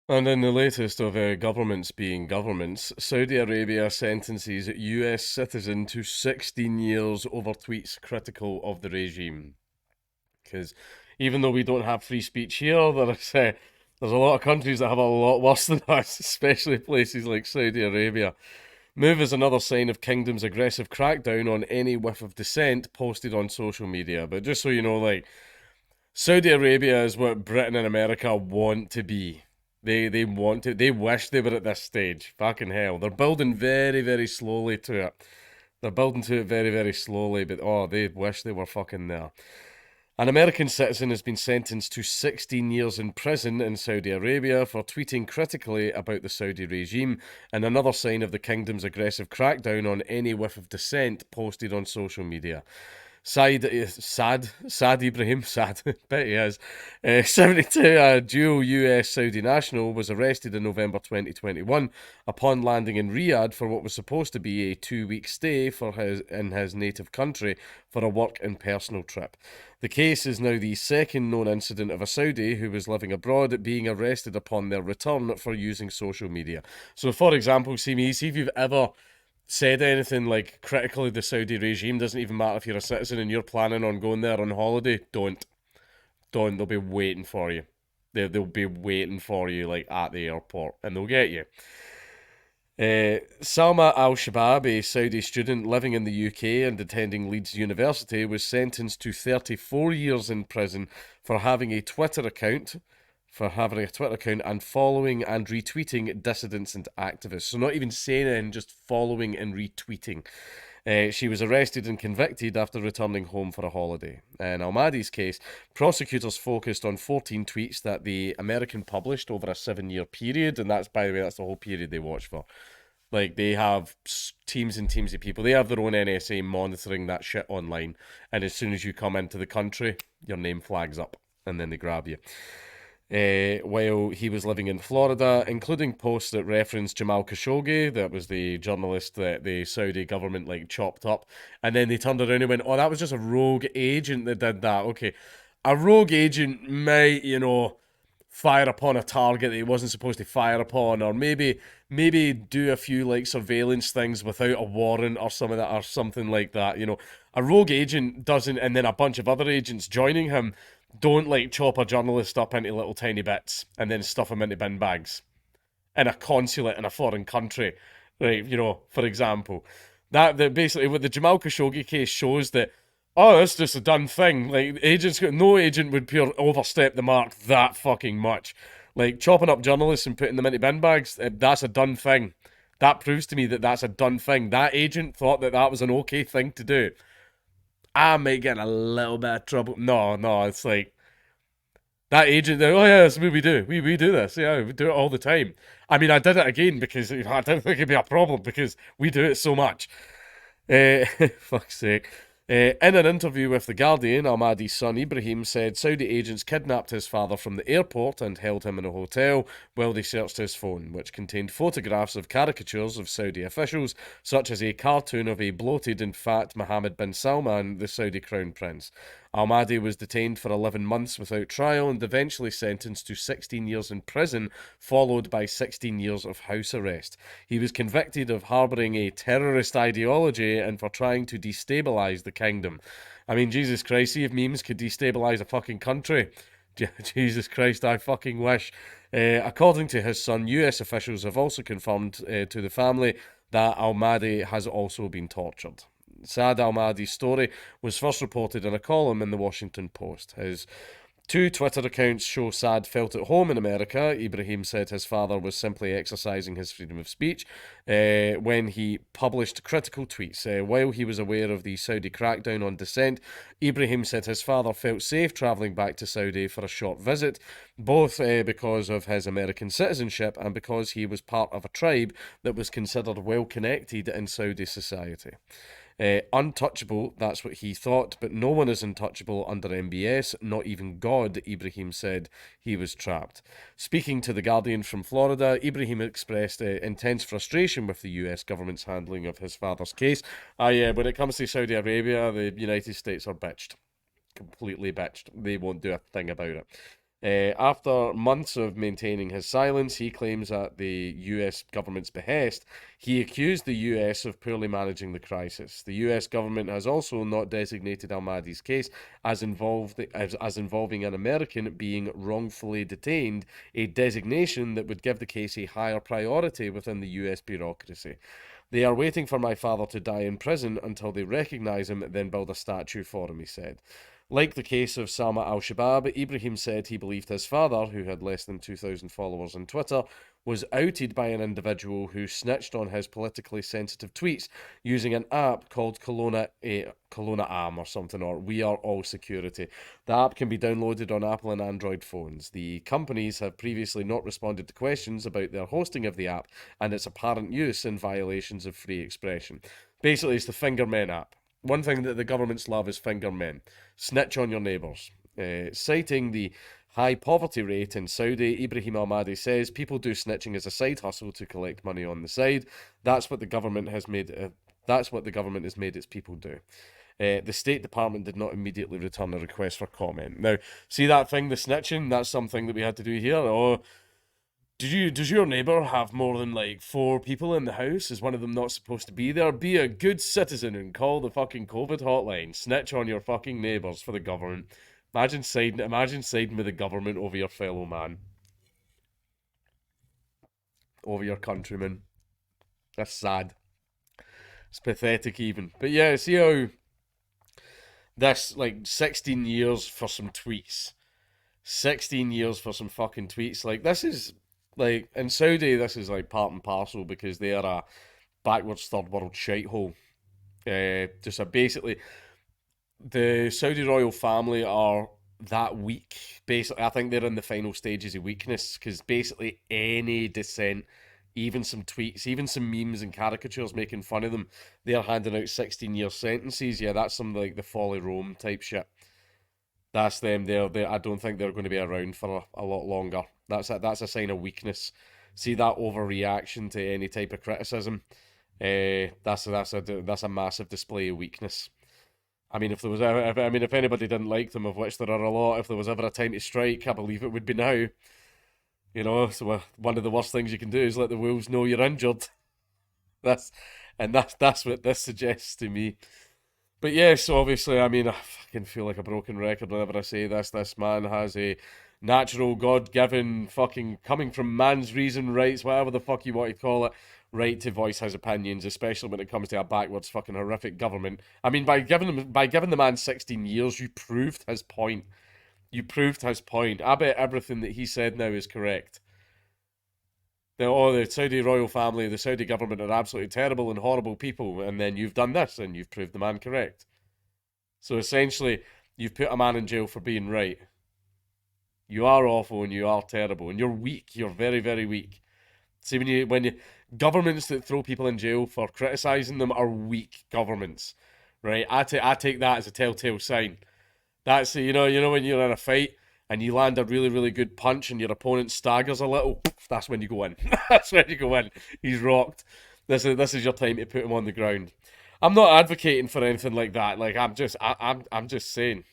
And in the latest of governments being governments, Saudi Arabia sentences US citizen to 16 years over tweets critical of the regime. Because even though we don't have free speech here, there's a lot of countries that have a lot worse than us, especially places like Saudi Arabia. Move is another sign of Kingdom's aggressive crackdown on any whiff of dissent posted on social media. But just so you know, like, Saudi Arabia is what Britain and America want to be. They want to. They wish they were at this stage. Fucking hell, they're building very very slowly to it. They're building to it very very slowly, but oh, they wish they were fucking there. An American citizen has been sentenced to 16 years in prison in Saudi Arabia for tweeting critically about the Saudi regime, and another sign of the kingdom's aggressive crackdown on any whiff of dissent posted on social media. Sad Ibrahim, sad, bet he is. 72, a dual US Saudi national, was arrested in November 2021 upon landing in Riyadh for what was supposed to be a 2 week stay in his native country for a work and personal trip. The case is now the second known incident of a Saudi who was living abroad being arrested upon their return for using social media. So, for example, see if you've ever said anything like critical of the Saudi regime, doesn't even matter if you're a citizen and you're planning on going there on holiday, don't. They'll be waiting for you. They'll be waiting for you like at the airport and they'll get you. Salma Al Shabab, a Saudi student living in the UK and attending Leeds University, was sentenced to 34 years in prison for having a Twitter account and following and retweeting dissidents and activists. So not even saying anything, just following and retweeting. She was arrested and convicted after returning home for a holiday. In Al Mahdi's case, prosecutors focused on 14 tweets that the American published over a 7 year period, and that's, by the way, that's the whole period they watch for. Like, they have teams and teams of people. They have their own NSA monitoring that shit online, and as soon as you come into the country, your name flags up, and then they grab you. While he was living in Florida, including posts that referenced Jamal Khashoggi, that was the journalist that the Saudi government like chopped up, and then they turned around and went, "Oh, that was just a rogue agent that did that." Okay, a rogue agent might, fire upon a target that he wasn't supposed to fire upon, or maybe do a few like surveillance things without a warrant or some of that or something like that. A rogue agent doesn't, and then a bunch of other agents joining him don't like chop a journalist up into little tiny bits and then stuff him into bin bags in a consulate in a foreign country, right? For example, that basically what the Jamal Khashoggi case shows that. Oh, that's just a done thing. Like, no agent would overstep the mark that fucking much. Like, chopping up journalists and putting them into bin bags, that's a done thing. That proves to me that that's a done thing. That agent thought that that was an okay thing to do. I might get in a little bit of trouble. No, it's like, that agent, oh yeah, that's what we do. We do this. Yeah, we do it all the time. I mean, I did it again because I didn't think it'd be a problem because we do it so much. Fuck's sake. In an interview with The Guardian, Al Mahdi's son Ibrahim said Saudi agents kidnapped his father from the airport and held him in a hotel while they searched his phone, which contained photographs of caricatures of Saudi officials, such as a cartoon of a bloated and fat Mohammed bin Salman, the Saudi crown prince. Al Mahdi was detained for 11 months without trial and eventually sentenced to 16 years in prison, followed by 16 years of house arrest. He was convicted of harbouring a terrorist ideology and for trying to destabilise the kingdom. I mean, Jesus Christ, see if memes could destabilise a fucking country. Jesus Christ, I fucking wish. According to his son, US officials have also confirmed to the family that Al Mahdi has also been tortured. Saad Al Mahdi's story was first reported in a column in the Washington Post. His two Twitter accounts show Saad felt at home in America. Ibrahim said his father was simply exercising his freedom of speech when he published critical tweets. While he was aware of the Saudi crackdown on dissent, Ibrahim said his father felt safe travelling back to Saudi for a short visit, both because of his American citizenship and because he was part of a tribe that was considered well connected in Saudi society. Untouchable, that's what he thought, but no one is untouchable under MBS, not even God, Ibrahim said. He was trapped. Speaking to The Guardian from Florida, Ibrahim expressed intense frustration with the US government's handling of his father's case. When it comes to Saudi Arabia, the United States are bitched. Completely bitched. They won't do a thing about it. After months of maintaining his silence, he claims at the US government's behest, he accused the US of poorly managing the crisis. The US government has also not designated Al-Mahdi's case as involving an American being wrongfully detained, a designation that would give the case a higher priority within the US bureaucracy. They are waiting for my father to die in prison until they recognise him, then build a statue for him, he said. Like the case of Salma al Shabaab, Ibrahim said he believed his father, who had less than 2,000 followers on Twitter, was outed by an individual who snitched on his politically sensitive tweets using an app called Kelowna Am or something, or We Are All Security. The app can be downloaded on Apple and Android phones. The companies have previously not responded to questions about their hosting of the app and its apparent use in violations of free expression. Basically, it's the Fingermen app. One thing that the governments love is fingermen. Snitch on your neighbours. Citing the high poverty rate in Saudi, Ibrahim Al-Mahdi says people do snitching as a side hustle to collect money on the side. That's what the government has made. That's what the government has made its people do. The State Department did not immediately return a request for comment. Now, see that thing, the snitching? That's something that we had to do here. Oh, does your neighbour have more than like 4 people in the house? Is one of them not supposed to be there? Be a good citizen and call the fucking COVID hotline. Snitch on your fucking neighbours for the government. Imagine siding with the government over your fellow man. Over your countrymen. That's sad. It's pathetic even. But yeah, see how this like 16 years for some tweets. 16 years for some fucking tweets. Like this is like in Saudi, this is like part and parcel because they are a backwards third world shithole. Just a basically the Saudi royal family are that weak. Basically, I think they're in the final stages of weakness because basically any dissent, even some tweets, even some memes and caricatures making fun of them, they're handing out 16-year sentences. Yeah, that's some like the Folly Rome type shit. That's them. They I don't think they're going to be around for a lot longer. That's a sign of weakness. See that overreaction to any type of criticism. That's a massive display of weakness. I mean, if there was ever, if anybody didn't like them, of which there are a lot, if there was ever a time to strike, I believe it would be now. You know, so one of the worst things you can do is let the wolves know you're injured. That's that's what this suggests to me. But yes, obviously, I mean, I fucking feel like a broken record whenever I say this. This man has a natural, God-given, fucking coming from man's reason, rights, whatever the fuck you want to call it, right to voice his opinions, especially when it comes to a backwards, fucking horrific government. I mean, by giving the man 16 years, you proved his point. You proved his point. I bet everything that he said now is correct. The Saudi royal family, the Saudi government are absolutely terrible and horrible people, and then you've done this and you've proved the man correct. So essentially, you've put a man in jail for being right. You are awful and you are terrible and you're weak. You're very, very weak. See, when you governments that throw people in jail for criticizing them are weak governments, right? I take that as a telltale sign. That's you know when you're in a fight and you land a really really good punch and your opponent staggers a little. That's when you go in. That's when you go in. He's rocked. This is your time to put him on the ground. I'm not advocating for anything like that. Like I'm just saying.